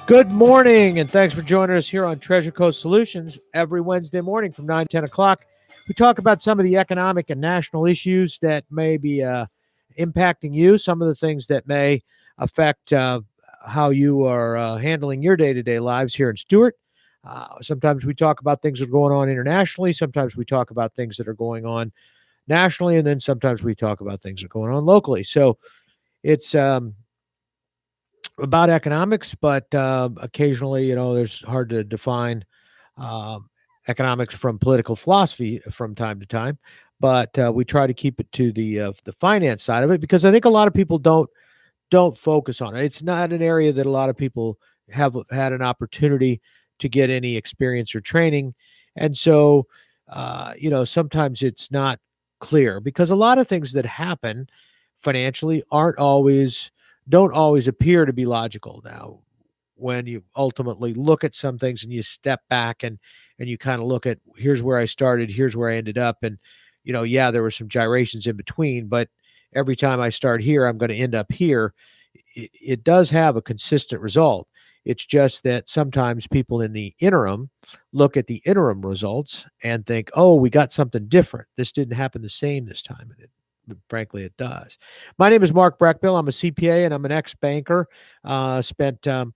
Good morning, and thanks for joining us here on Treasure Coast Solutions every Wednesday morning from 9 to 10 o'clock. We talk about some of the economic and national issues that may be impacting you, some of the things that may affect how you are handling your day to day lives here in Stewart. Sometimes we talk about things that are going on internationally, sometimes we talk about things that are going on nationally, and then sometimes we talk about things that are going on locally. So it's about economics, but occasionally, there's hard to define um, economics from political philosophy from time to time. But we try to keep it to the finance side of it because I think a lot of people don't focus on it. It's not an area that a lot of people have had an opportunity to get any experience or training, and so sometimes it's not clear because a lot of things that happen financially aren't always don't always appear to be logical. Now, when you ultimately look at some things and you step back and you kind of look at here's where I started, here's where I ended up, and yeah, there were some gyrations in between, but every time I start here, I'm going to end up here. It does have a consistent result. It's just that sometimes people in the interim look at the interim results and think, oh, we got something different. This didn't happen the same this time. And frankly, it does. My name is Mark Breckbill. I'm a CPA and I'm an ex banker. Spent a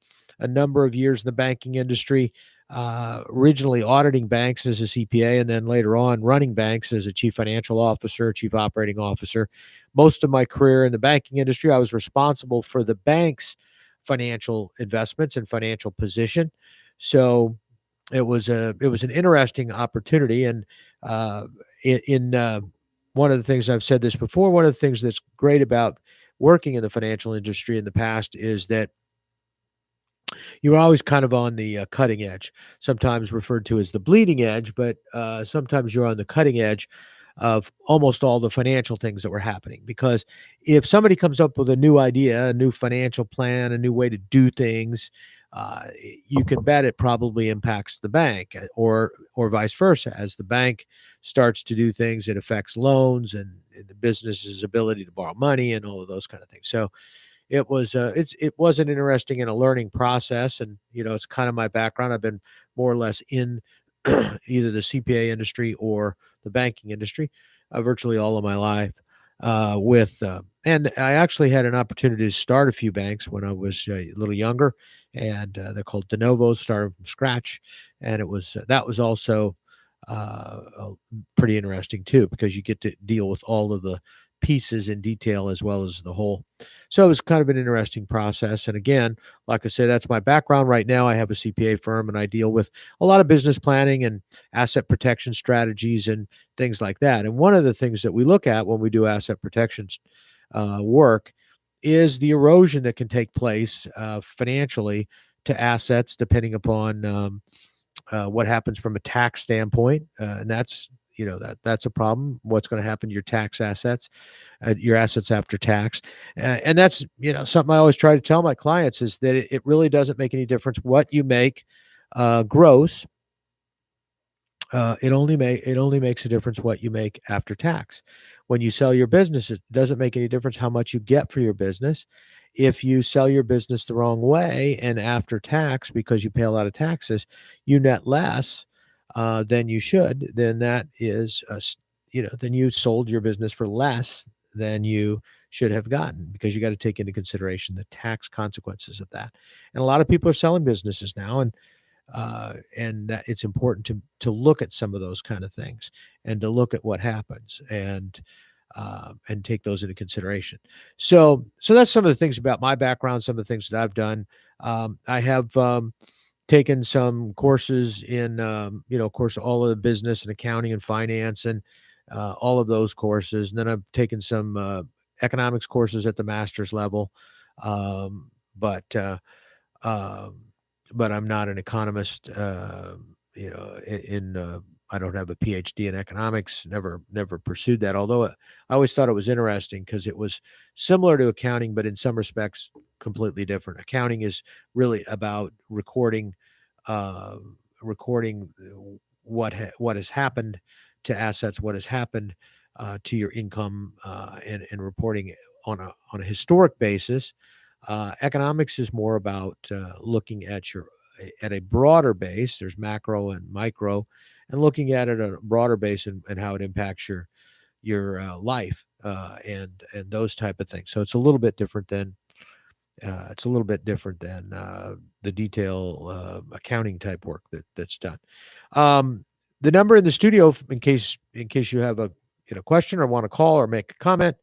number of years in the banking industry, originally auditing banks as a CPA, and then later on running banks as a chief financial officer, chief operating officer. Most of my career in the banking industry, I was responsible for the bank's financial investments and financial position. So it was an interesting opportunity, and in one of the things I've said this before, one of the things that's great about working in the financial industry in the past is that you're always kind of on the cutting edge, sometimes referred to as the bleeding edge, but sometimes you're on the cutting edge of almost all the financial things that were happening. Because if somebody comes up with a new idea, a new financial plan, a new way to do things, uh, you can bet it probably impacts the bank, or vice versa. As the bank starts to do things, it affects loans and the business's ability to borrow money and all of those kind of things. So it was an interesting and a learning process, and it's kind of my background. I've been more or less in either the CPA industry or the banking industry virtually all of my life. And I actually had an opportunity to start a few banks when I was a little younger, and they're called de novos, started from scratch, and that was also pretty interesting too because you get to deal with all of the pieces in detail as well as the whole. So it was kind of an interesting process. And again, like I say, that's my background. Right now, I have a CPA firm and I deal with a lot of business planning and asset protection strategies and things like that. And one of the things that we look at when we do asset protection work is the erosion that can take place financially to assets, depending upon what happens from a tax standpoint, and that's a problem. What's going to happen to your assets after tax, and that's something I always try to tell my clients is that it really doesn't make any difference what you make gross. It only makes a difference what you make after tax. When you sell your business, it doesn't make any difference how much you get for your business. If you sell your business the wrong way and after tax, because you pay a lot of taxes, you net less than you should, then then you sold your business for less than you should have gotten because you got to take into consideration the tax consequences of that. And a lot of people are selling businesses now, and that it's important to look at some of those kind of things and to look at what happens and take those into consideration. So that's some of the things about my background, some of the things that I've done. I have taken some courses in, of course, all of the business and accounting and finance and all of those courses, and then I've taken some economics courses at the master's level, um, but. Um, but I'm not an economist. I don't have a PhD in economics. Never pursued that. Although I always thought it was interesting because it was similar to accounting, but in some respects completely different. Accounting is really about uh, recording what has happened to assets, what has happened to your income, and reporting it on a historic basis Economics is more about looking at a broader base. There's macro and micro, and looking at it at a broader base and how it impacts your life and those type of things. So it's a little bit different than the detail accounting type work that's done. Um, the number in the studio, in case you have a question or want to call or make a comment,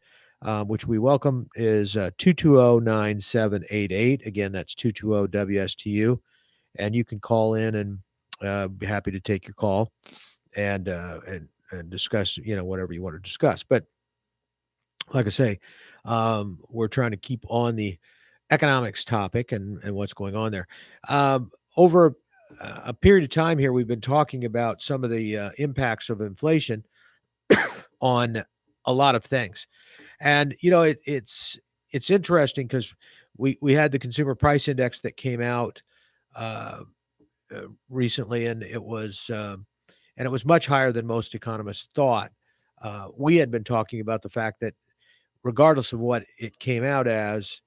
which we welcome, is 220-9788. Again, that's 220-WSTU, and you can call in and be happy to take your call and discuss whatever you want to discuss. But like I say, we're trying to keep on the economics topic and what's going on there. Over a period of time here, we've been talking about some of the impacts of inflation on a lot of things, and it's interesting because we had the consumer price index that came out uh, recently, and it was much higher than most economists thought. We had been talking about the fact that regardless of what it came out as,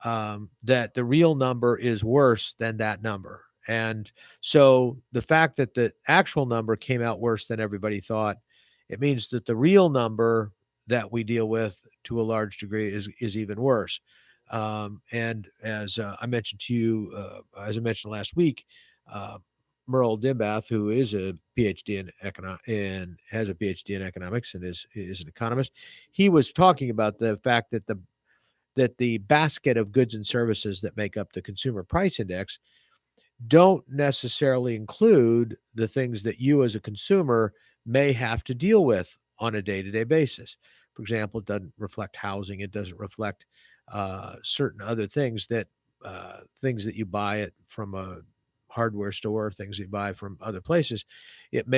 that the real number is worse than that number. And so the fact that the actual number came out worse than everybody thought, it means that the real number that we deal with to a large degree is even worse. And as I mentioned to you, as I mentioned last week, uh, Merle Dimbath, who is a PhD in and has a PhD in economics and is an economist, he was talking about the fact that the basket of goods and services that make up the consumer price index don't necessarily include the things that you as a consumer may have to deal with on a day-to-day basis. For example, it doesn't reflect housing. It doesn't reflect certain other things that you buy it from a hardware store, things you buy from other places. It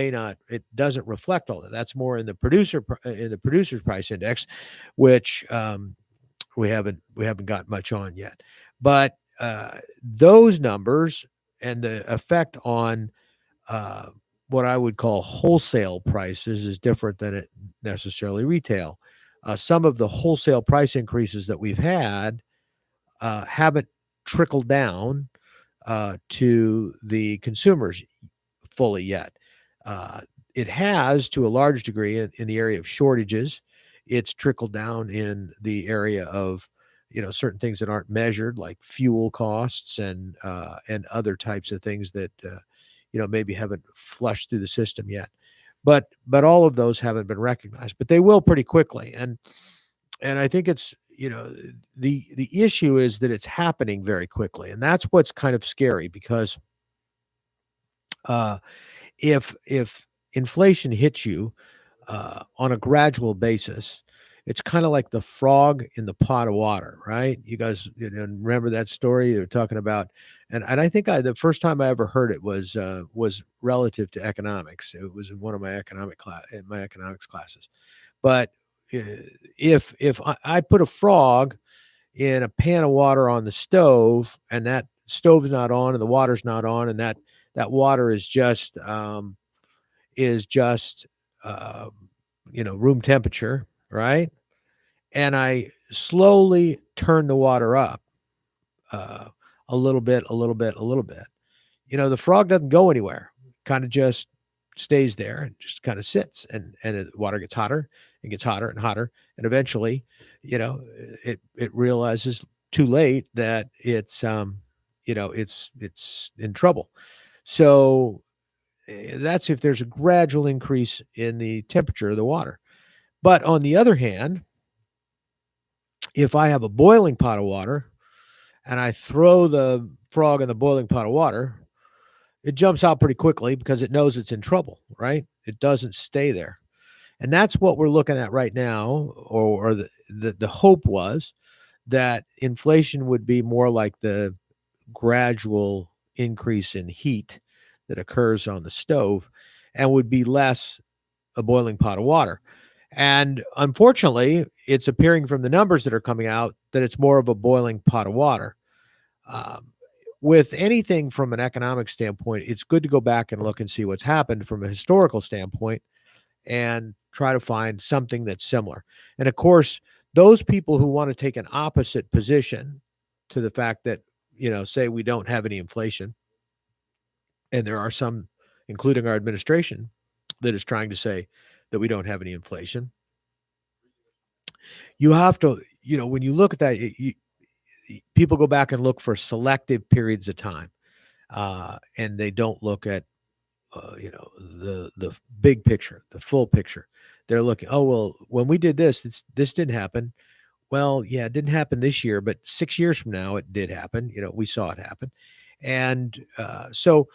doesn't reflect all that. That's more in the producer's price index, which we haven't got much on yet. But those numbers and the effect on uh, what I would call wholesale prices is different than it necessarily retail. Some of the wholesale price increases that we've had haven't trickled down to the consumers fully yet. Uh, it has to a large degree in the area of shortages. It's trickled down in the area of certain things that aren't measured, like fuel costs and other types of things that maybe haven't flushed through the system yet. But all of those haven't been recognized, but they will pretty quickly. And I think it's the issue is that it's happening very quickly, and that's what's kind of scary because uh, if inflation hits you on a gradual basis, it's kind of like the frog in the pot of water, right? You guys remember that story they're talking about, and I think the first time I ever heard it was relative to economics. It was in one of my economics classes, but if I put a frog in a pan of water on the stove and that stove is not on and the water's not on and that water is just uh, room temperature, right? And I slowly turn the water up uh, a little bit, a little bit, a little bit. The frog doesn't go anywhere. Kind of just stays there and just kind of sits, and the water gets hotter and gets hotter and hotter, and eventually, it realizes too late that it's in trouble. So that's if there's a gradual increase in the temperature of the water. But on the other hand, if I have a boiling pot of water and I throw the frog in the boiling pot of water, it jumps out pretty quickly because it knows it's in trouble, right? It doesn't stay there. And that's what we're looking at right now, or the hope was that inflation would be more like the gradual increase in heat that occurs on the stove and would be less a boiling pot of water. And unfortunately, it's appearing from the numbers that are coming out that it's more of a boiling pot of water. Um, with anything from an economic standpoint, it's good to go back and look and see what's happened from a historical standpoint and try to find something that's similar. And of course, those people who want to take an opposite position to the fact that, say we don't have any inflation, and there are some, including our administration, that is trying to say that we don't have any inflation. You have to, when you look at that, people go back and look for selective periods of time, and they don't look at, the big picture, the full picture. They're looking, oh well, when we did this didn't happen. Well, yeah, it didn't happen this year, but 6 years from now, it did happen. We saw it happen, and so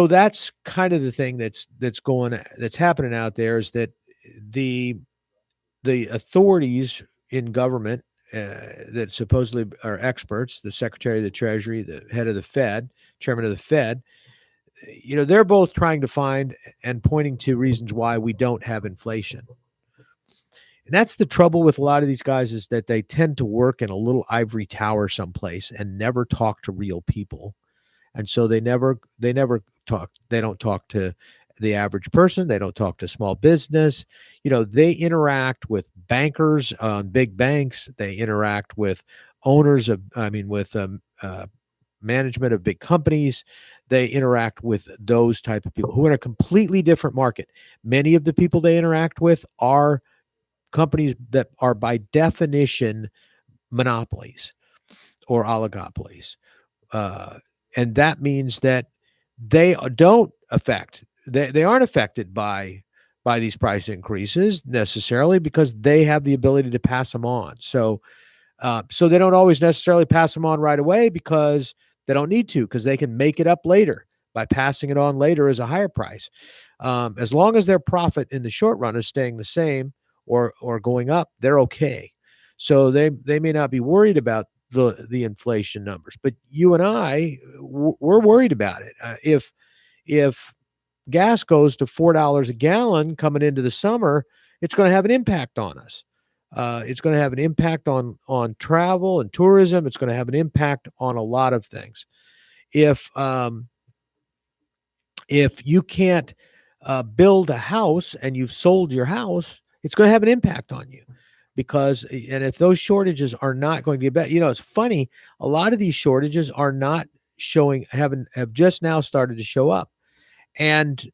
that's kind of the thing that's happening out there, is that the the authorities in government, that supposedly are experts, the Secretary of the Treasury, the head of the Fed, chairman of the Fed, they're both trying to find and pointing to reasons why we don't have inflation. And that's the trouble with a lot of these guys, is that they tend to work in a little ivory tower someplace and never talk to real people. And so they never talk. They don't talk to the average person. They don't talk to small business. They interact with bankers on big banks. They interact with owners of, with management of big companies. They interact with those type of people who are in a completely different market. Many of the people they interact with are companies that are by definition monopolies or oligopolies. And that means that they aren't affected by these price increases necessarily, because they have the ability to pass them on. So they don't always necessarily pass them on right away, because they don't need to, because they can make it up later by passing it on later as a higher price. As long as their profit in the short run is staying the same or going up, they're okay. So they may not be worried about the inflation numbers, but you and I, we're worried about it. If gas goes to $4 a gallon coming into the summer, it's going to have an impact on us. It's going to have an impact on travel and tourism. It's going to have an impact on a lot of things. If you can't build a house and you've sold your house, it's going to have an impact on you. And if those shortages are not going to get better, it's funny, a lot of these shortages are not have just now started to show up. And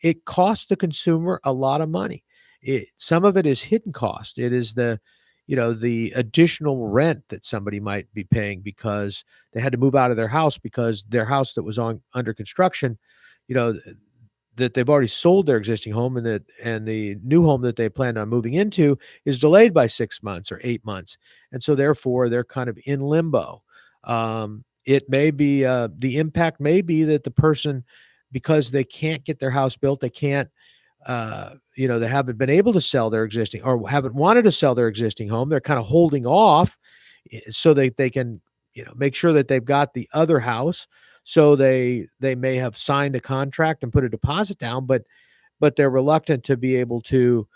it costs the consumer a lot of money. Some of it is hidden cost. It is the additional rent that somebody might be paying because they had to move out of their house, because their house that was under construction, that they've already sold their existing home, and the new home that they planned on moving into is delayed by 6 months or 8 months. And so therefore they're kind of in limbo. It may be, the impact may be that the person, because they can't get their house built, they can't, they haven't been able to sell their existing, or haven't wanted to sell their existing home. They're kind of holding off so that they can, make sure that they've got the other house. So they may have signed a contract and put a deposit down, but they're reluctant to be able to,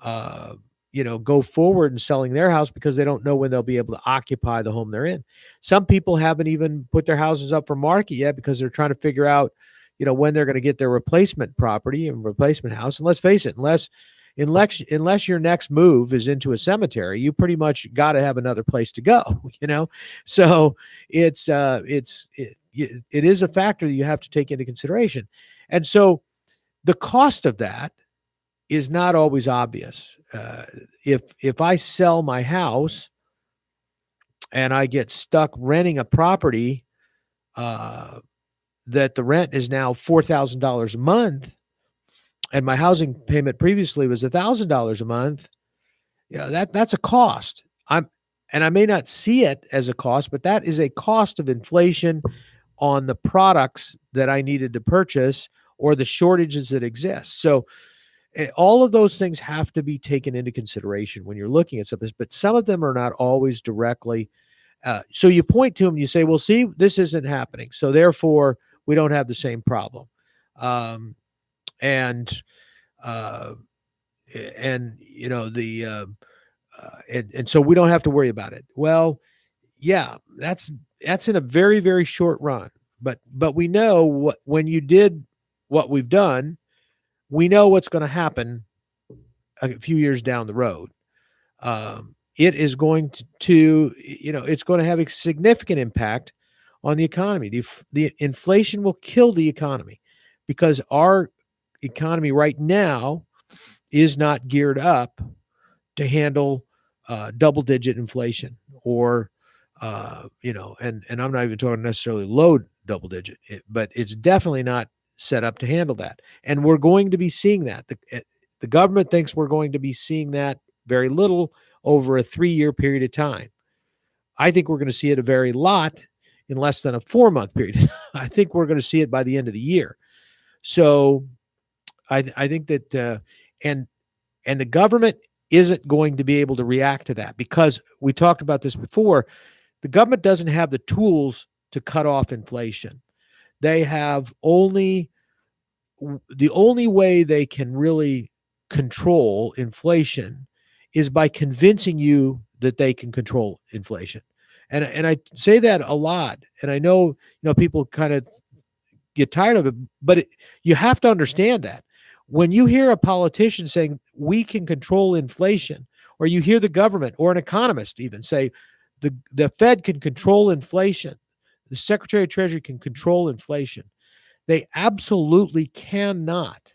go forward in selling their house, because they don't know when they'll be able to occupy the home they're in. Some people haven't even put their houses up for market yet, because they're trying to figure out, when they're going to get their replacement property and replacement house. And let's face it, unless your next move is into a cemetery, you pretty much got to have another place to go, So it is a factor that you have to take into consideration. And so the cost of that is not always obvious. If I sell my house and I get stuck renting a property, that the rent is now $4,000 a month, and my housing payment previously was $1,000 a month, that's a cost. I may not see it as a cost, but that is a cost of inflation on the products that I needed to purchase, or the shortages that exist. So all of those things have to be taken into consideration when you're looking at something, but some of them are not always directly. So you point to them, you say, well, see, this isn't happening, so therefore we don't have the same problem. And so we don't have to worry about it. Well, yeah, that's in a very, very short run. But we know when you did what we've done, we know what's going to happen a few years down the road. it is going to it's going to have a significant impact on the economy. The inflation will kill the economy because our economy right now is not geared up to handle double-digit inflation, or and I'm not even talking necessarily low double-digit, but it's definitely not set up to handle that. And we're going to be seeing that. The government thinks we're going to be seeing that very little over a 3-year period of time. I think we're going to see it a very lot in less than a 4-month period. I think we're going to see it by the end of the year. So I think that and the government isn't going to be able to react to that, because we talked about this before. The government doesn't have the tools to cut off inflation. They have the only way they can really control inflation is by convincing you that they can control inflation. And I say that a lot, and I know people kind of get tired of it, but you have to understand that when you hear a politician saying we can control inflation, or you hear the government or an economist even say the Fed can control inflation, the Secretary of Treasury can control inflation, they absolutely cannot.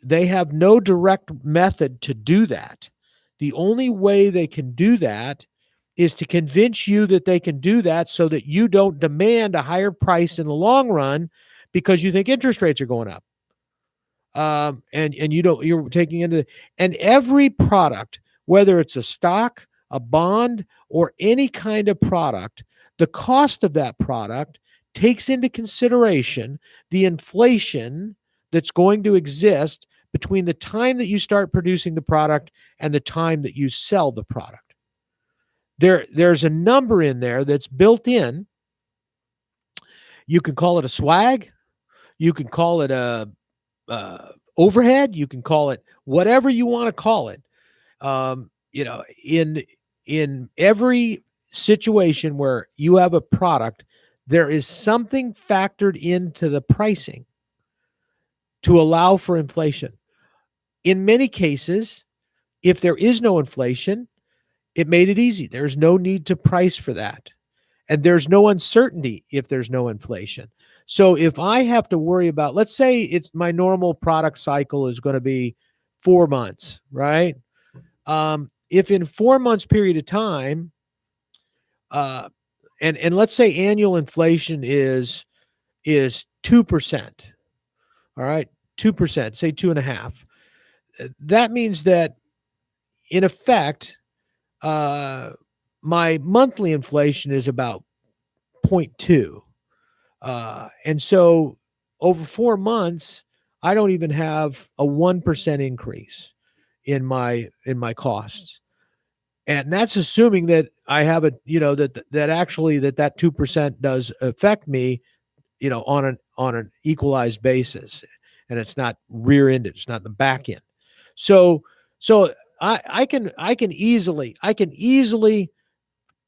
They have no direct method to do that. The only way they can do that is to convince you that they can do that so that you don't demand a higher price in the long run because you think interest rates are going up. And you're taking into, and every product, whether it's a stock, a bond, or any kind of product, the cost of that product takes into consideration the inflation that's going to exist between the time that you start producing the product and the time that you sell the product. There's a number in there that's built in. You can call it a swag. You can call it a overhead. You can call it whatever you want to call it. In every situation where you have a product, there is something factored into the pricing to allow for inflation. In many cases, if there is no inflation, it made it easy. There's no need to price for that. And there's no uncertainty if there's no inflation. So if I have to worry about, let's say it's my normal product cycle is going to be 4 months, right? If in 4 months period of time, and let's say annual inflation is 2%, all right, 2%, say 2.5%. That means that in effect, my monthly inflation is about 0.2. And so over 4 months, I don't even have a 1% increase in my costs. And that's assuming that I have that actually that 2% does affect me, on an equalized basis, and it's not rear ended, it's not the back end. So I can easily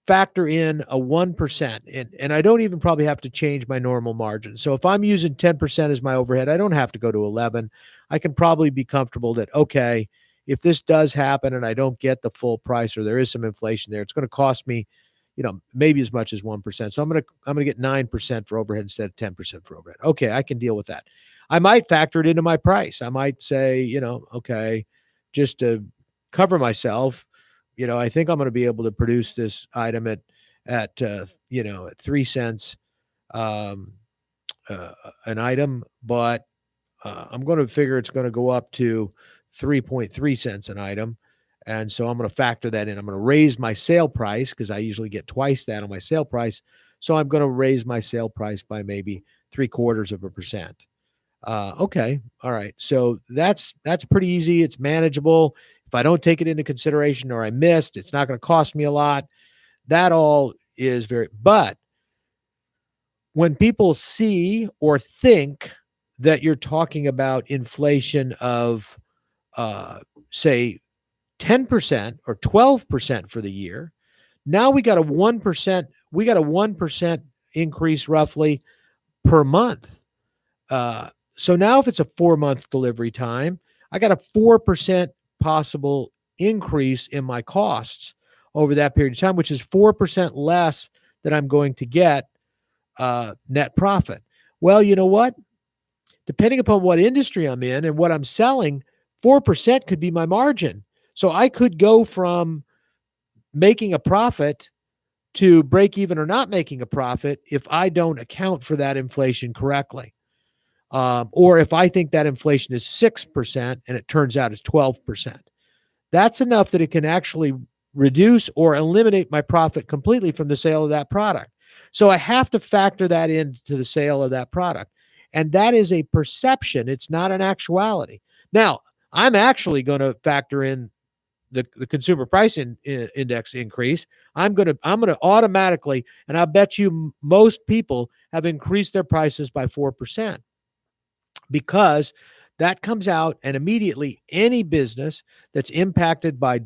factor in a 1%, and I don't even probably have to change my normal margin. So if I'm using 10% as my overhead, I don't have to go to 11. I can probably be comfortable that, okay, if this does happen and I don't get the full price, or there is some inflation there, it's going to cost me, maybe as much as 1%. So I'm going to get 9% for overhead instead of 10% for overhead. Okay, I can deal with that. I might factor it into my price. I might say, okay, just to cover myself, I think I'm going to be able to produce this item at 3 cents an item, but I'm going to figure it's going to go up to 3.3 cents an item. And so I'm going to factor that in. I'm going to raise my sale price because I usually get twice that on my sale price. So I'm going to raise my sale price by maybe 0.75%. Okay. All right. So that's pretty easy. It's manageable. If I don't take it into consideration or I missed, it's not going to cost me a lot. That all is but when people see or think that you're talking about inflation of, say, 10% or 12% for the year, now we got a 1%. We got a 1% increase roughly per month. So now if it's a 4-month delivery time, I got a 4% possible increase in my costs over that period of time, which is 4% less that I'm going to get net profit. Well, you know what? Depending upon what industry I'm in and what I'm selling, 4% could be my margin. So I could go from making a profit to break even or not making a profit if I don't account for that inflation correctly. Or if I think that inflation is 6% and it turns out it's 12%. That's enough that it can actually reduce or eliminate my profit completely from the sale of that product. So I have to factor that into the sale of that product. And that is a perception. It's not an actuality. Now, I'm actually going to factor in the consumer price index increase. I'm going to automatically, and I bet you most people have increased their prices by 4%, because that comes out, and immediately any business that's impacted by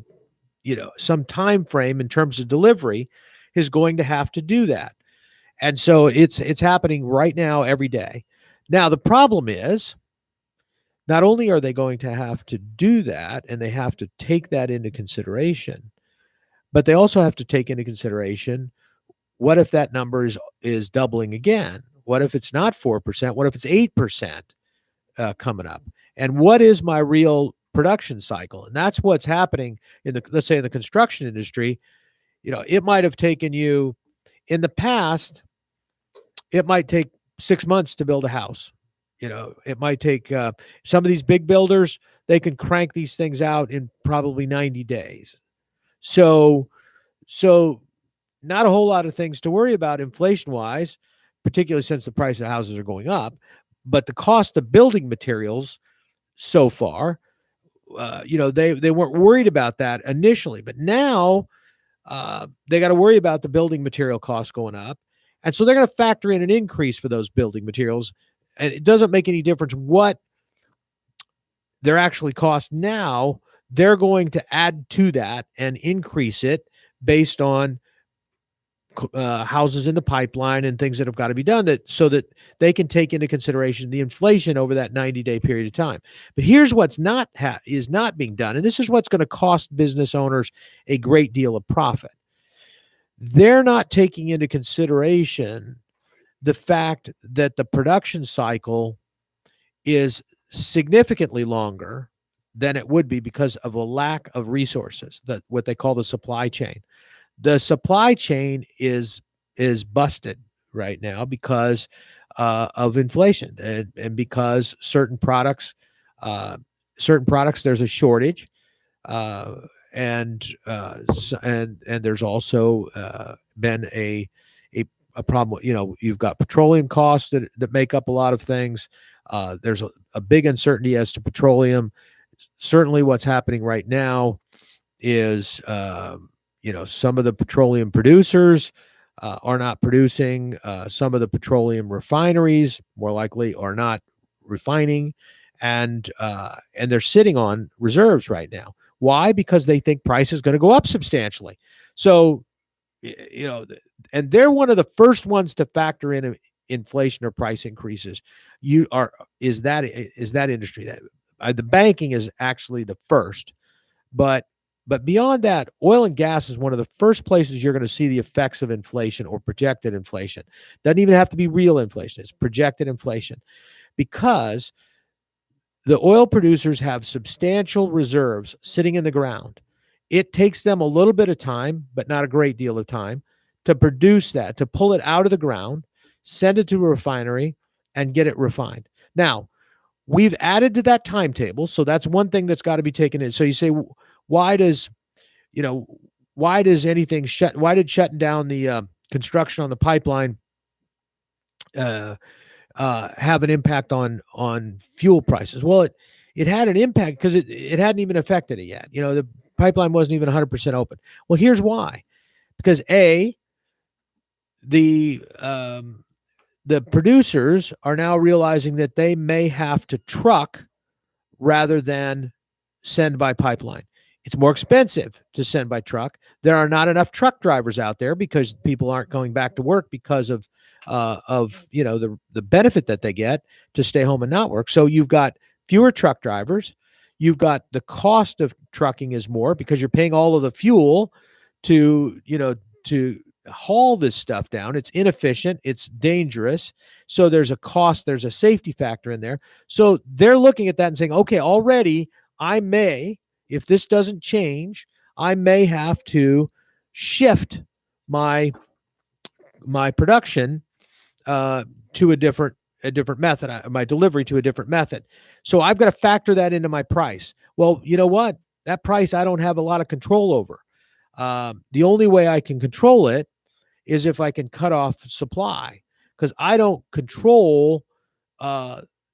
some time frame in terms of delivery is going to have to do that. And so it's happening right now every day. Now the problem is, not only are they going to have to do that, and they have to take that into consideration, but they also have to take into consideration, what if that number is doubling again? What if it's not 4%? What if it's 8% coming up? And what is my real production cycle? And that's what's happening let's say in the construction industry. It might have taken you in the past, it might take 6 months to build a house. It might take some of these big builders, they can crank these things out in probably 90 days. So not a whole lot of things to worry about inflation wise, particularly since the price of houses are going up. But the cost of building materials so far, they weren't worried about that initially, but now they got to worry about the building material costs going up. And so they're going to factor in an increase for those building materials. And it doesn't make any difference what they're actually cost now. They're going to add to that and increase it based on houses in the pipeline and things that have got to be done, so that they can take into consideration the inflation over that 90-day period of time. But here's what's not being done, and this is what's going to cost business owners a great deal of profit. They're not taking into consideration the fact that the production cycle is significantly longer than it would be because of a lack of resources, what they call the supply chain. The supply chain is busted right now because of inflation, and because certain products, there's a shortage, and there's also been a problem. You've got petroleum costs that make up a lot of things. There's a big uncertainty as to petroleum. Certainly, what's happening right now is some of the petroleum producers are not producing. Some of the petroleum refineries, more likely, are not refining, and they're sitting on reserves right now. Why? Because they think price is going to go up substantially. So, and they're one of the first ones to factor in inflation or price increases. Is that industry. That the banking is actually the first, but beyond that, oil and gas is one of the first places you're going to see the effects of inflation or projected inflation. Doesn't even have to be real inflation. It's projected inflation, because the oil producers have substantial reserves sitting in the ground. It takes them a little bit of time, but not a great deal of time, to produce that, to pull it out of the ground, send it to a refinery, and get it refined. Now, we've added to that timetable, so that's one thing that's got to be taken in. So you say, why did shutting down the construction on the pipeline have an impact on fuel prices? Well, it had an impact because it hadn't even affected it yet. The pipeline wasn't even 100% open. Well, here's why. Because the producers are now realizing that they may have to truck rather than send by pipeline. It's more expensive to send by truck. There are not enough truck drivers out there because people aren't going back to work because of the benefit that they get to stay home and not work. So you've got fewer truck drivers. You've got the cost of trucking is more because you're paying all of the fuel to, to haul this stuff down. It's inefficient, it's dangerous. So there's a cost, there's a safety factor in there. So they're looking at that and saying, okay, already I may, if this doesn't change, I may have to shift my production to a different method, my delivery to a different method. So I've got to factor that into my price. Well, you know what? That price I don't have a lot of control over. The only way I can control it is if I can cut off supply, because I don't control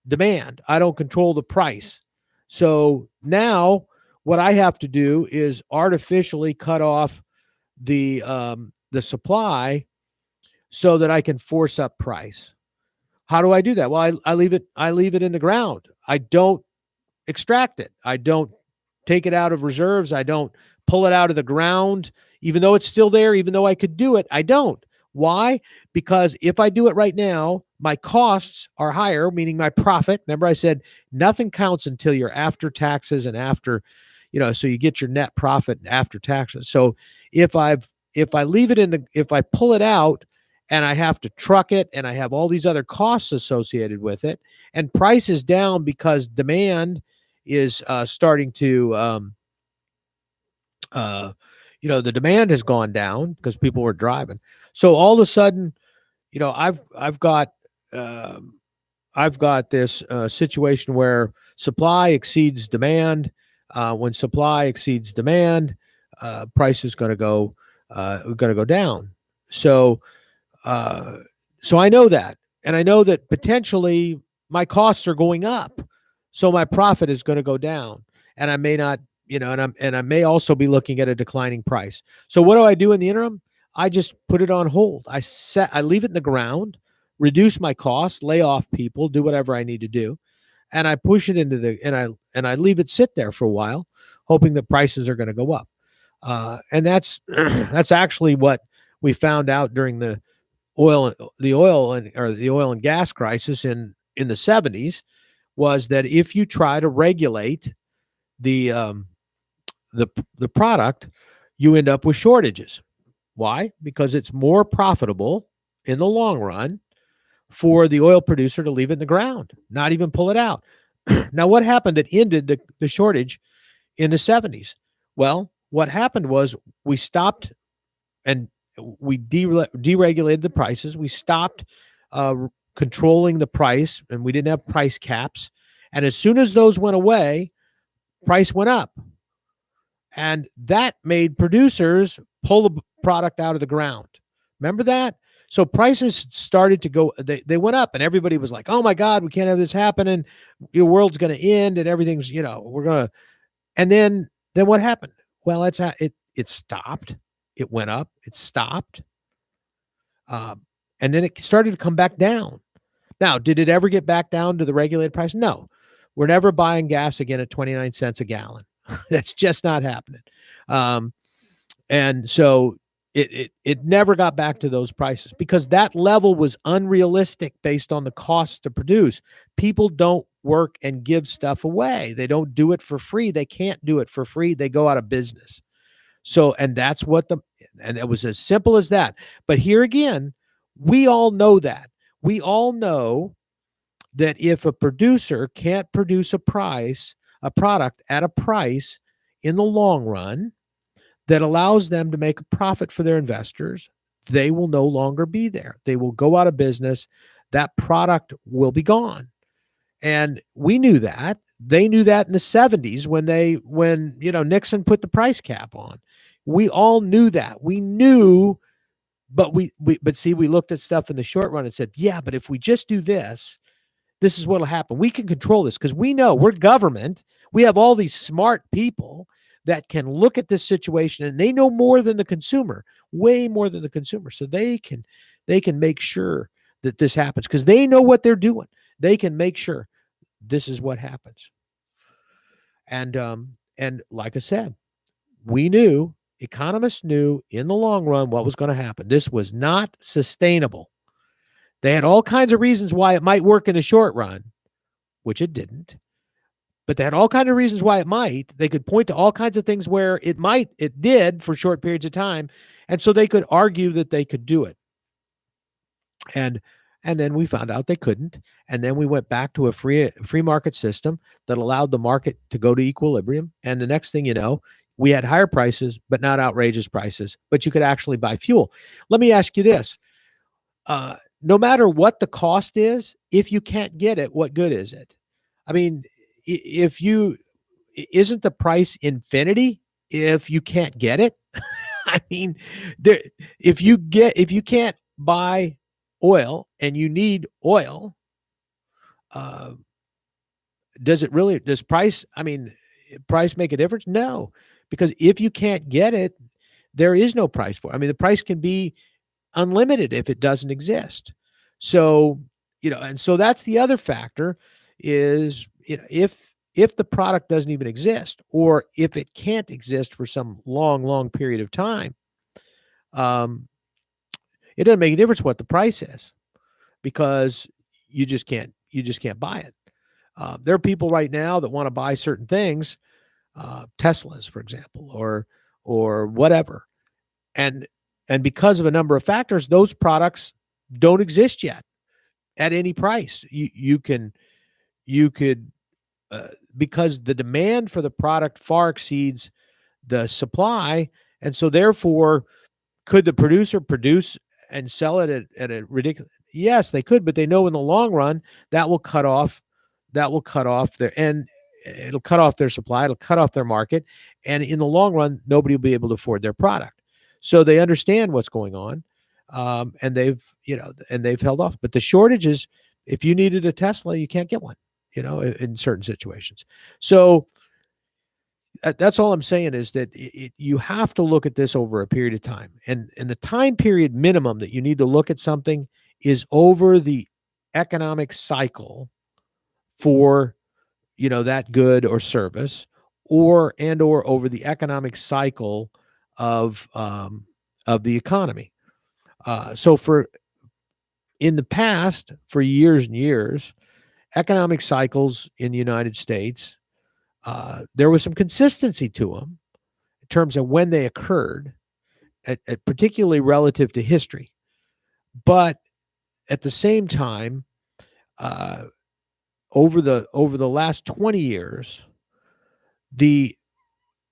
demand. I don't control the price. So now what I have to do is artificially cut off the supply so that I can force up price. How do I do that? Well, I leave it in the ground. I don't extract it. I don't take it out of reserves. I don't pull it out of the ground, even though it's still there, even though I could do it. I don't. Why? Because if I do it right now, my costs are higher, meaning my profit. Remember, I said nothing counts until you're after taxes and after, so you get your net profit after taxes. So if I leave it if I pull it out and I have to truck it and I have all these other costs associated with it, and price is down because demand is starting to, the demand has gone down because people were driving. So all of a sudden, I've got this situation where supply exceeds demand. When supply exceeds demand, price is going to go down. So I know that, and I know that potentially my costs are going up, so my profit is going to go down, and I may not, and I may also be looking at a declining price. So what do I do in the interim? I just put it on hold. I leave it in the ground, reduce my costs, lay off people, do whatever I need to do, and I push it into and I leave it sit there for a while, hoping that prices are going to go up. And that's actually what we found out during the oil and gas crisis in the 70s, was that if you try to regulate the product, you end up with shortages. Why? Because it's more profitable in the long run for the oil producer to leave it in the ground, not even pull it out. Now, what happened that ended the shortage in the 70s? Well, what happened was we stopped and we deregulated the prices. We stopped controlling the price, and we didn't have price caps. And as soon as those went away, price went up. And that made producers pull the product out of the ground. Remember that? So prices started to go, they went up, and everybody was like, oh my God, we can't have this happen, and your world's going to end, and everything's, we're going to, and then what happened? Well, it stopped. It went up, it stopped. And then it started to come back down. Now, did it ever get back down to the regulated price? No. We're never buying gas again at 29 cents a gallon. That's just not happening. And so it never got back to those prices because that level was unrealistic based on the costs to produce. People don't work and give stuff away. They don't do it for free. They can't do it for free. They go out of business. So, and that's and it was as simple as that. But here again, we all know that. We all know that if a producer can't produce a product at a price in the long run that allows them to make a profit for their investors, they will no longer be there. They will go out of business. That product will be gone. And we knew that. They knew that in the 70s when Nixon put the price cap on. We all knew that. We knew, but we looked at stuff in the short run and said, yeah, but if we just do this, this is what'll happen. We can control this because we know we're government. We have all these smart people that can look at this situation, and they know more than the consumer, way more than the consumer. So they can make sure that this happens because they know what they're doing. They can make sure this is what happens. And like I said, economists knew in the long run what was going to happen. This was not sustainable. They had all kinds of reasons why it might work in the short run, which it didn't. but they had all kinds of reasons why it might. They could point to all kinds of things where it did for short periods of time. And so they could argue that they could do it. And then we found out they couldn't. And then we went back to a free market system that allowed the market to go to equilibrium. And the next thing you know, we had higher prices, but not outrageous prices, but you could actually buy fuel. Let me ask you this. No matter what the cost is, if you can't get it, what good is it? I mean, isn't the price infinity if you can't get it? I mean, if you can't buy oil and you need oil, does price make a difference? No, because if you can't get it, there is no price for it. I mean, the price can be unlimited if it doesn't exist. So, and so that's the other factor is, if the product doesn't even exist, or if it can't exist for some long period of time, it doesn't make a difference what the price is, because you just can't buy it. There are people right now that want to buy certain things, Teslas, for example, or whatever. And because of a number of factors, those products don't exist yet at any price. You could, because the demand for the product far exceeds the supply. And so therefore, could the producer produce and sell it at a ridiculous? Yes, they could, but they know in the long run that will cut off their, and it'll cut off their supply, it'll cut off their market. And in the long run, nobody will be able to afford their product. So they understand what's going on. And they've held off. But the shortages, if you needed a Tesla, you can't get one, in certain situations. So that's all I'm saying, is that you have to look at this over a period of time. And the time period minimum that you need to look at something is over the economic cycle for, that good or service, or over the economic cycle of the economy. So in the past, for years and years, economic cycles in the United States, there was some consistency to them in terms of when they occurred, particularly relative to history. But at the same time, over the last 20 years, the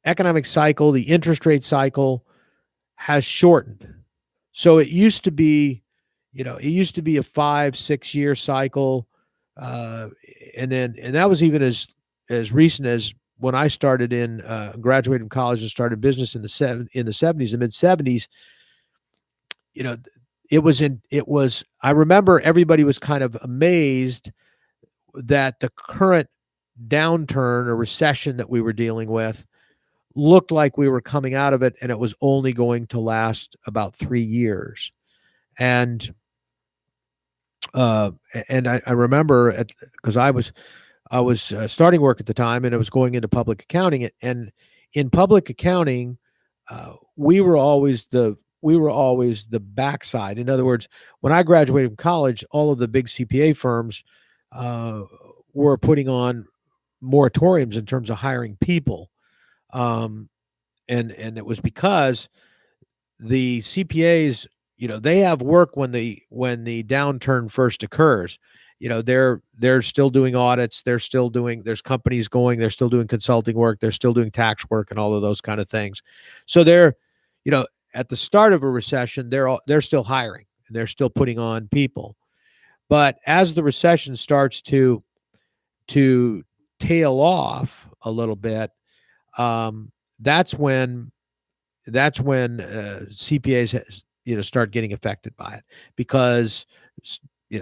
economic cycle, the interest rate cycle, has shortened. So it used to be, a 5-6 year cycle, and that was even as recent as when I started graduated from college and started business in the 70s, the mid 70s. I remember everybody was kind of amazed that the current downturn or recession that we were dealing with looked like we were coming out of it, and it was only going to last about 3 years. And I remember, because I was starting work at the time, and I was going into public accounting. And in public accounting, we were always the backside. In other words, when I graduated from college, all of the big CPA firms were putting on moratoriums in terms of hiring people. And it was because the CPAs, they have work when the downturn first occurs. They're still doing audits. There's companies going, they're still doing consulting work. They're still doing tax work and all of those kind of things. So they're, at the start of a recession, they're still hiring and they're still putting on people. But as the recession starts to tail off a little bit, that's when CPAs start getting affected by it, because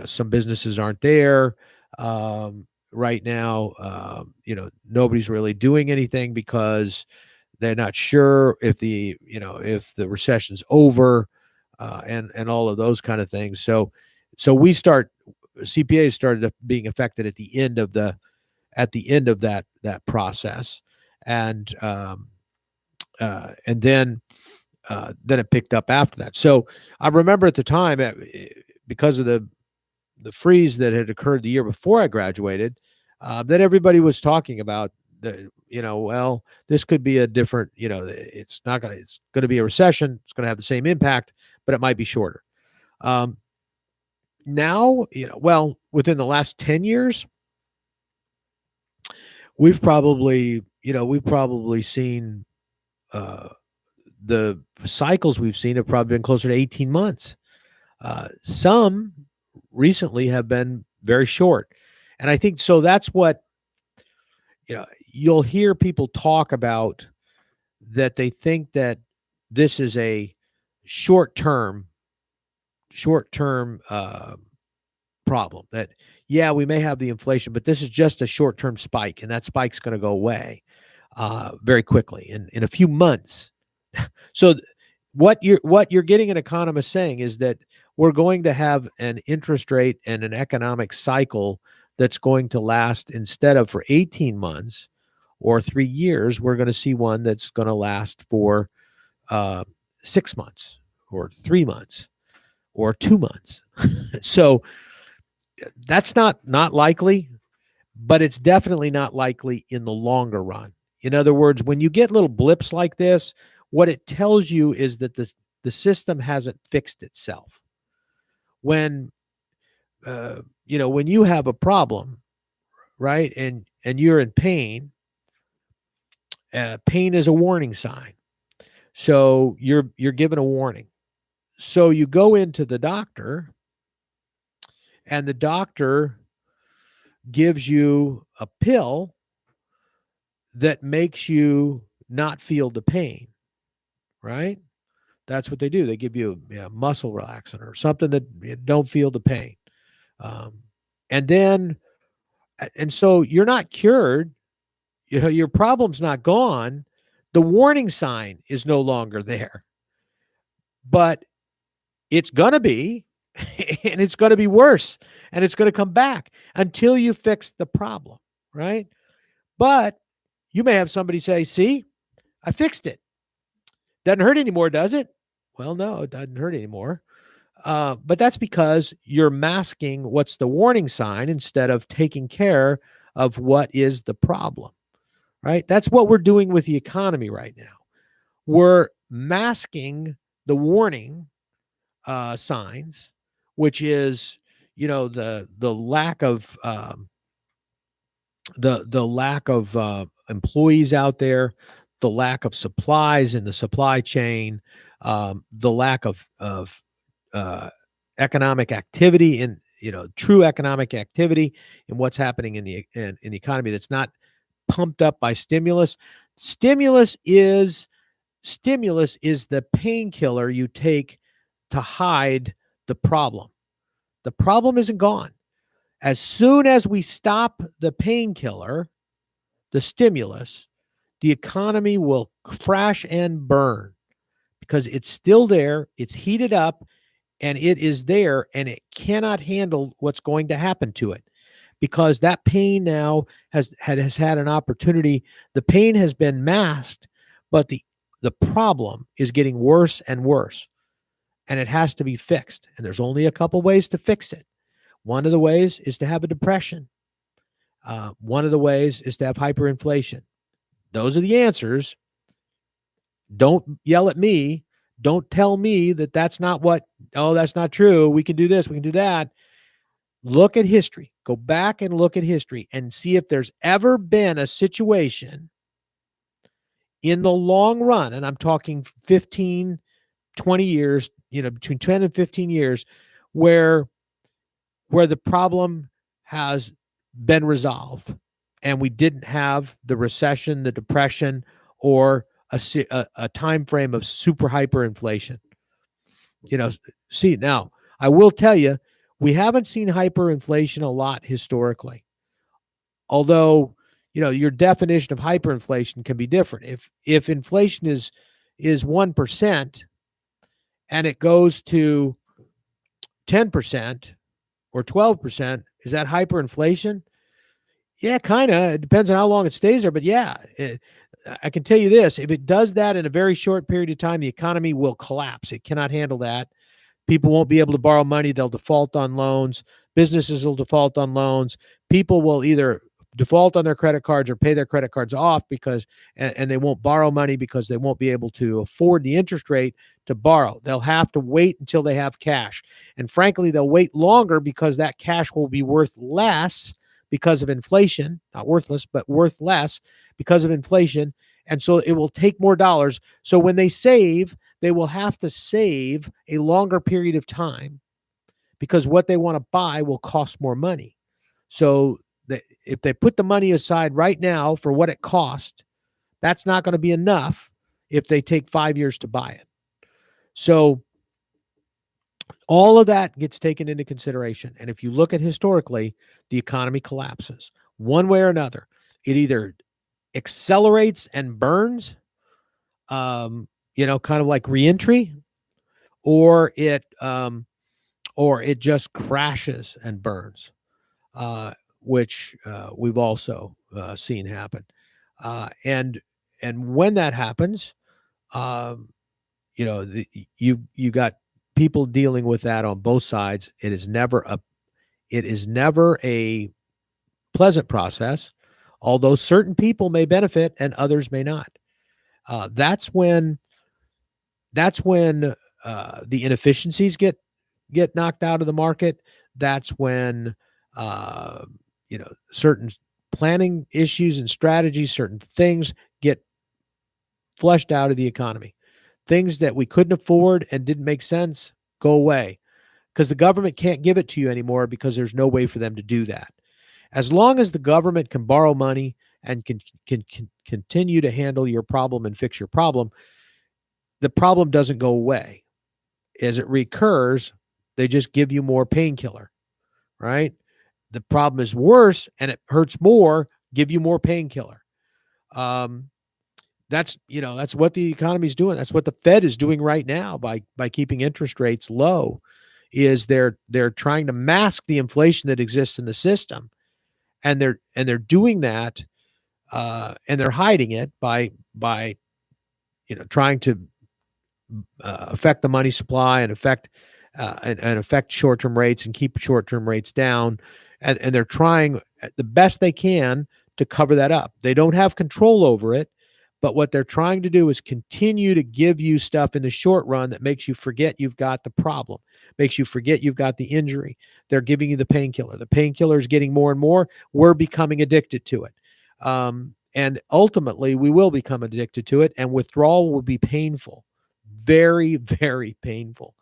some businesses aren't there right now. Nobody's really doing anything because they're not sure if the recession's over, and all of those kind of things. So CPAs started being affected at the end of that process, and then it picked up after that. So I remember at the time, because of the freeze that had occurred the year before I graduated, that everybody was talking about. Well, this could be a different, it's not going to, it's going to be a recession. It's going to have the same impact, but it might be shorter. Um, Now, well, within the last 10 years, we've probably seen uh, the cycles we've seen have probably been closer to 18 months. Some recently have been very short. And I think so that's what, you'll hear people talk about, that they think that this is a short term, short term problem, that yeah, we may have the inflation, but this is just a short-term spike, and that spike's going to go away very quickly in a few months. So what you're getting an economist saying is that we're going to have an interest rate and an economic cycle that's going to last, instead of for 18 months or 3 years, we're going to see one that's going to last for 6 months or 3 months or 2 months. So that's not likely, but it's definitely not likely in the longer run. In other words, when you get little blips like this, what it tells you is that the system hasn't fixed itself. When when you have a problem, right, and you're in pain, pain is a warning sign. So you're given a warning. So you go into the doctor, and the doctor gives you a pill that makes you not feel the pain, right? That's what they do. They give you a muscle relaxant or something that you don't feel the pain. Um, and then, and so you're not cured. Your problem's not gone. The warning sign is no longer there, but it's going to be, and it's going to be worse, and it's going to come back until you fix the problem, right? But you may have somebody say, see, I fixed it. Doesn't hurt anymore, does it? Well, no, it doesn't hurt anymore. But that's because you're masking what's the warning sign instead of taking care of what is the problem, right? That's what we're doing with the economy right now. We're masking the warning signs, which is, the lack of the lack of employees out there, the lack of supplies in the supply chain, the lack of uh, economic activity, in true economic activity in what's happening in the economy, that's not pumped up by stimulus. Stimulus is the painkiller you take to hide the problem. The problem isn't gone. As soon as we stop the painkiller, the stimulus, the economy will crash and burn, because it's still there, it's heated up, and it is there, and it cannot handle what's going to happen to it, because that pain now has had an opportunity. The pain has been masked, but the problem is getting worse and worse, and it has to be fixed. And there's only a couple ways to fix it. One of the ways is to have a depression. One of the ways is to have hyperinflation. Those are the answers. Don't yell at me. Don't tell me that that's not that's not true. We can do this, we can do that. Look at history. Go back and look at history and see if there's ever been a situation in the long run, and I'm talking 15, 20 years, between 10 and 15 years, where the problem has been resolved and we didn't have the recession, the depression, or a time frame of super hyperinflation. See, now I will tell you, we haven't seen hyperinflation a lot historically, although your definition of hyperinflation can be different. If inflation is 1% and it goes to 10% or 12%, is that hyperinflation? Yeah, kind of. It depends on how long it stays there. But yeah, I can tell you this. If it does that in a very short period of time, the economy will collapse. It cannot handle that. People won't be able to borrow money. They'll default on loans. Businesses will default on loans. People will either default on their credit cards or pay their credit cards off and they won't borrow money because they won't be able to afford the interest rate to borrow. They'll have to wait until they have cash. And frankly, they'll wait longer because that cash will be worth less because of inflation, not worthless, but worth less because of inflation. And so it will take more dollars. So when they save, they will have to save a longer period of time because what they want to buy will cost more money. So if they put the money aside right now for what it cost, that's not going to be enough if they take 5 years to buy it. So all of that gets taken into consideration. And if you look at historically, the economy collapses one way or another. It either accelerates and burns, kind of like reentry, or it just crashes and burns, which we've also seen happen. And when that happens, you got people dealing with that on both sides. It is never a pleasant process, although certain people may benefit and others may not. That's when the inefficiencies get knocked out of the market. That's when certain planning issues and strategies, certain things get flushed out of the economy. Things that we couldn't afford and didn't make sense go away because the government can't give it to you anymore because there's no way for them to do that. As long as the government can borrow money and can continue to handle your problem and fix your problem, the problem doesn't go away. As it recurs, they just give you more painkiller, right? The problem is worse and it hurts more, give you more painkiller. That's what the economy is doing. That's what the Fed is doing right now by keeping interest rates low. Is they're trying to mask the inflation that exists in the system, and they're doing that, and they're hiding it by trying to affect the money supply and affect short-term rates and keep short-term rates down, and they're trying the best they can to cover that up. They don't have control over it. But what they're trying to do is continue to give you stuff in the short run that makes you forget you've got the problem, makes you forget you've got the injury. They're giving you the painkiller. The painkiller is getting more and more. We're becoming addicted to it. And ultimately, we will become addicted to it, and withdrawal will be painful, very, very painful.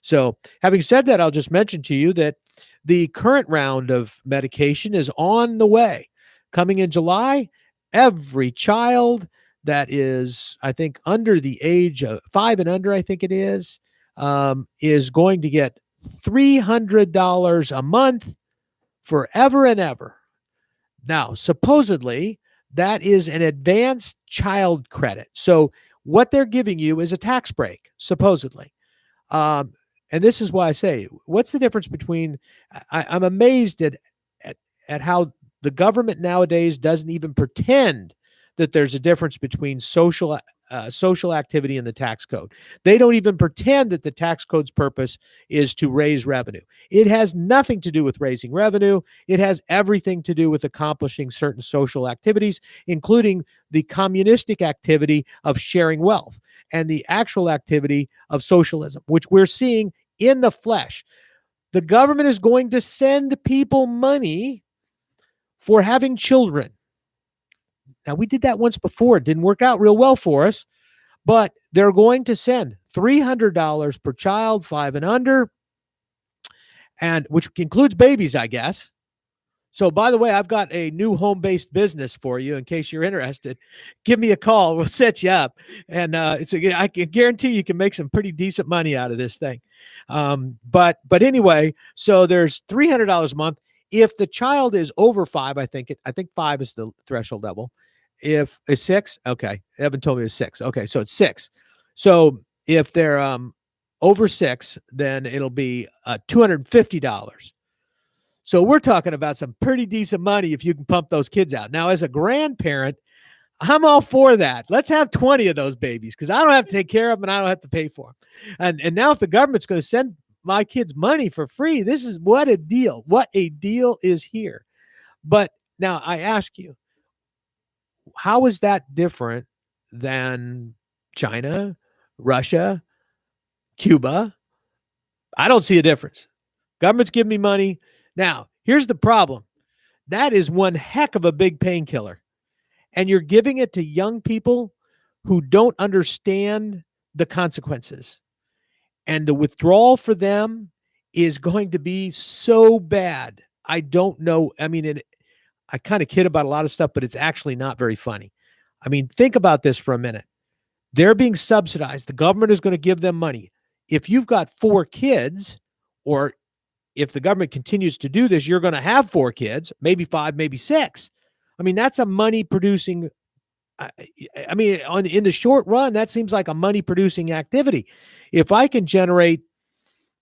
So having said that, I'll just mention to you that the current round of medication is on the way. Coming in July, every child that is, I think, under the age of 5 and under, I think it is going to get $300 a month forever and ever. Now, supposedly, that is an advanced child credit. So what they're giving you is a tax break, supposedly. And this is why I say, what's the difference between, I'm amazed at how the government nowadays doesn't even pretend that there's a difference between social activity and the tax code. They don't even pretend that the tax code's purpose is to raise revenue. It has nothing to do with raising revenue. It has everything to do with accomplishing certain social activities, including the communistic activity of sharing wealth and the actual activity of socialism, which we're seeing in the flesh. The government is going to send people money for having children. Now, we did that once before. It didn't work out real well for us, but they're going to send $300 per child, 5 and under, and which includes babies, I guess. So, by the way, I've got a new home-based business for you in case you're interested. Give me a call. We'll set you up. And I can guarantee you can make some pretty decent money out of this thing. But anyway, so there's $300 a month. If the child is over 5, I think 5 is the threshold level. If it's 6, okay. Evan told me it's 6. Okay, so it's 6. So if they're over 6, then it'll be $250. So we're talking about some pretty decent money if you can pump those kids out. Now, as a grandparent, I'm all for that. Let's have 20 of those babies because I don't have to take care of them and I don't have to pay for them. And now if the government's going to send my kids money for free, this is what a deal. What a deal is here. But Now, I ask you, how is that different than China, Russia, Cuba? I don't see a difference. Government's giving me money. Now, here's the problem. That is one heck of a big painkiller. And you're giving it to young people who don't understand the consequences. And the withdrawal for them is going to be so bad. I don't know. I mean, I kind of kid about a lot of stuff, but it's actually not very funny. I mean, think about this for a minute. They're being subsidized. The government is going to give them money. If you've got 4 kids, or if the government continues to do this, you're going to have 4 kids, maybe 5, maybe 6. I mean, that's a money producing. I mean, in the short run, that seems like a money producing activity. If I can generate,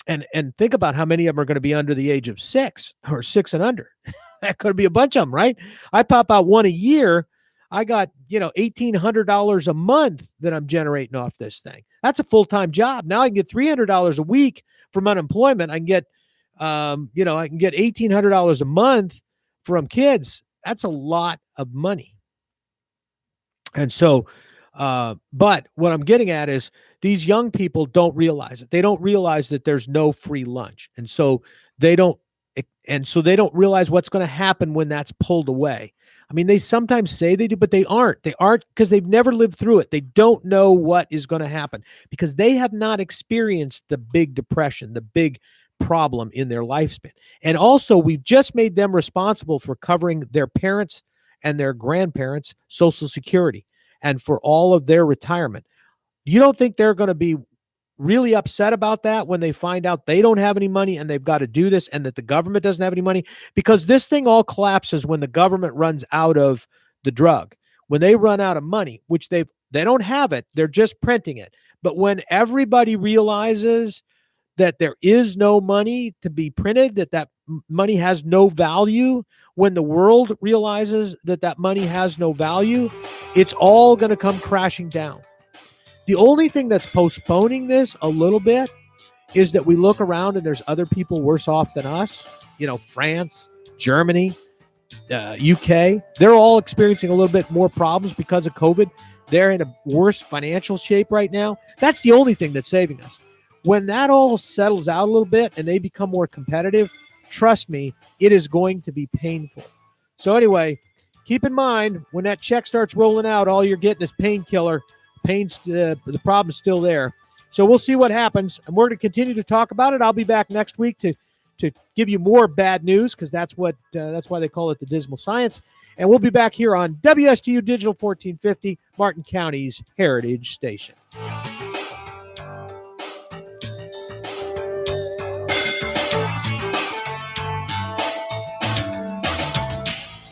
and think about how many of them are going to be under the age of 6 or 6 and under. That could be a bunch of them, right? I pop out one a year. I got, $1,800 a month that I'm generating off this thing. That's a full-time job. Now I can get $300 a week from unemployment. I can get, I can get $1,800 a month from kids. That's a lot of money. And so, but what I'm getting at is these young people don't realize it. They don't realize that there's no free lunch. And so they don't realize what's going to happen when that's pulled away. I mean, they sometimes say they do, but they aren't. They aren't because they've never lived through it. They don't know what is going to happen because they have not experienced the big depression, the big problem in their lifespan. And also, we've just made them responsible for covering their parents and their grandparents' Social Security and for all of their retirement. You don't think they're going to be really upset about that when they find out they don't have any money and they've got to do this and that the government doesn't have any money? Because this thing all collapses when the government runs out of the drug. When they run out of money, which they don't have it, they're just printing it. But when everybody realizes that there is no money to be printed, that money has no value, when the world realizes that money has no value, it's all going to come crashing down. The only thing that's postponing this a little bit is that we look around and there's other people worse off than us. France, Germany, UK, they're all experiencing a little bit more problems because of COVID. They're in a worse financial shape right now. That's the only thing that's saving us. When that all settles out a little bit and they become more competitive, trust me, it is going to be painful. So anyway, keep in mind, when that check starts rolling out, all you're getting is painkiller. The problem's still there. So we'll see what happens, and we're going to continue to talk about it. I'll be back next week to give you more bad news, because that's why they call it the Dismal Science. And we'll be back here on WSTU Digital 1450, Martin County's Heritage Station.